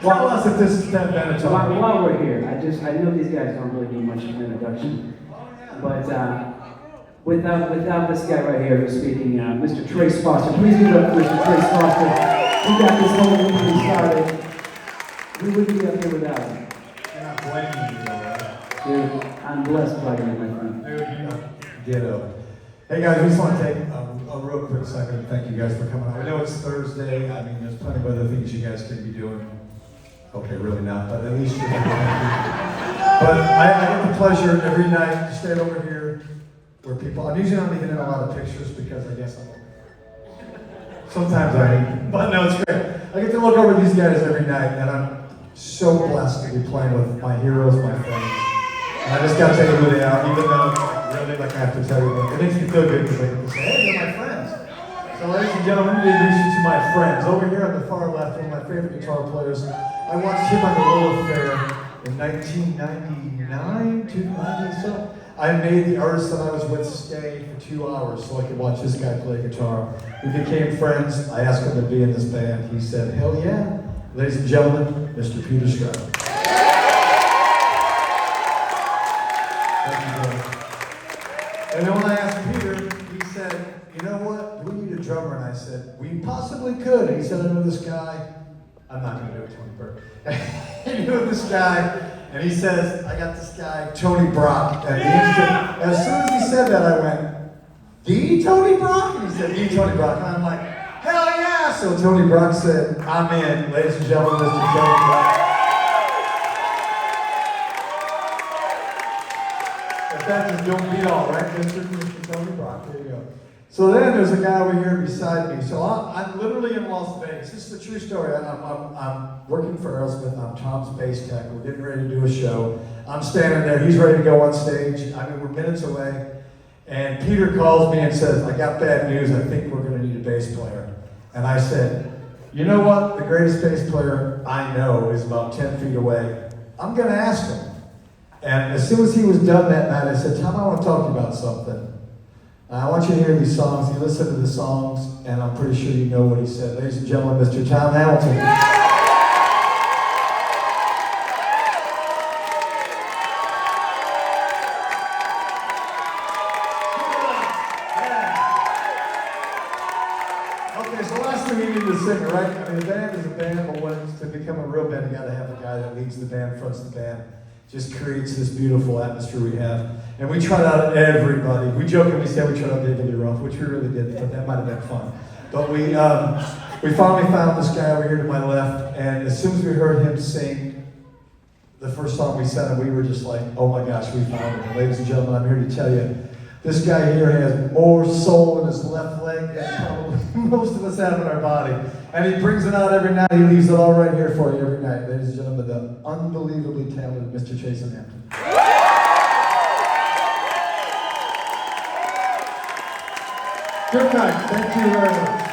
Tell us if this is Ben Benatar. While we're here, I know these guys don't really need much of an introduction, but without this guy right here who's speaking, Mr. Trace Foster. Please give it up for Mr. Trace Foster. He got this whole movie started. We wouldn't be up here without him. I'm not blaming you, Dude, I'm blessed by you, my friend. Dude, you know, ditto. Hey guys, we just want to take a real quick second and thank you guys for coming out. I know it's Thursday. I mean, there's plenty of other things you guys could be doing. Okay, really not, but at least you're here. But I get the pleasure every night to stand over here where people, I'm usually not getting in a lot of pictures because I guess sometimes I am, but no, it's great. I get to look over these guys every night and I'm so blessed to be playing with my heroes, my friends. And I just got to take everybody out, even though really like I have to tell you, but it makes me feel good because I get to say, hey, they're my friends. So ladies and gentlemen, let me introduce you to my friends. Over here on the far left, one of my favorite guitar players. I watched him on the Lilith Fair in 1999, 290 so. I made the artist that I was with stay for 2 hours so I could watch this guy play guitar. We became friends. I asked him to be in this band. He said, hell yeah. Ladies and gentlemen, Mr. Peter Stroud. Thank you, brother. And then when I asked Peter, he said, you know what, we need a drummer. And I said, we possibly could. And he said, I know this guy. I'm not going to do it, Tony Burke. He knew this guy, and he says, I got this guy, Tony Brock. And as soon as he said that, I went, the Tony Brock? And he said, the Tony Brock. And I'm like, hell yeah! So Tony Brock said, I'm in. Ladies and gentlemen, Mr. Tony Brock. If that just don't beat all, right? Mr. Tony Brock, there you go. So then there's a guy over here beside me. So I'm literally in Las Vegas. This is a true story. I'm working for Aerosmith. I'm Tom's bass tech. We're getting ready to do a show. I'm standing there. He's ready to go on stage. I mean, we're minutes away. And Peter calls me and says, I got bad news. I think we're going to need a bass player. And I said, you know what? The greatest bass player I know is about 10 feet away. I'm going to ask him. And as soon as he was done that night, I said, Tom, I want to talk to you about something. I want you to hear these songs. You listen to the songs, and I'm pretty sure you know what he said. Ladies and gentlemen, Mr. Tom Hamilton. Okay, so last thing you need to sing, right? I mean, a band is a band, but when it's to become a real band, you got to have a guy that leads the band, fronts the band. Just creates this beautiful atmosphere we have. And we tried out everybody. We jokingly said we tried out David Lee Roth, which we really didn't, but that might have been fun. But we finally found this guy over here to my left, and as soon as we heard him sing the first song we sang, we were just like, oh my gosh, we found him. And ladies and gentlemen, I'm here to tell you, this guy here has more soul in his left leg than probably most of us have in our body. And he brings it out every night. He leaves it all right here for you every night. Ladies and gentlemen, the unbelievably talented Mr. Jason Hampton. Good night. Thank you very much.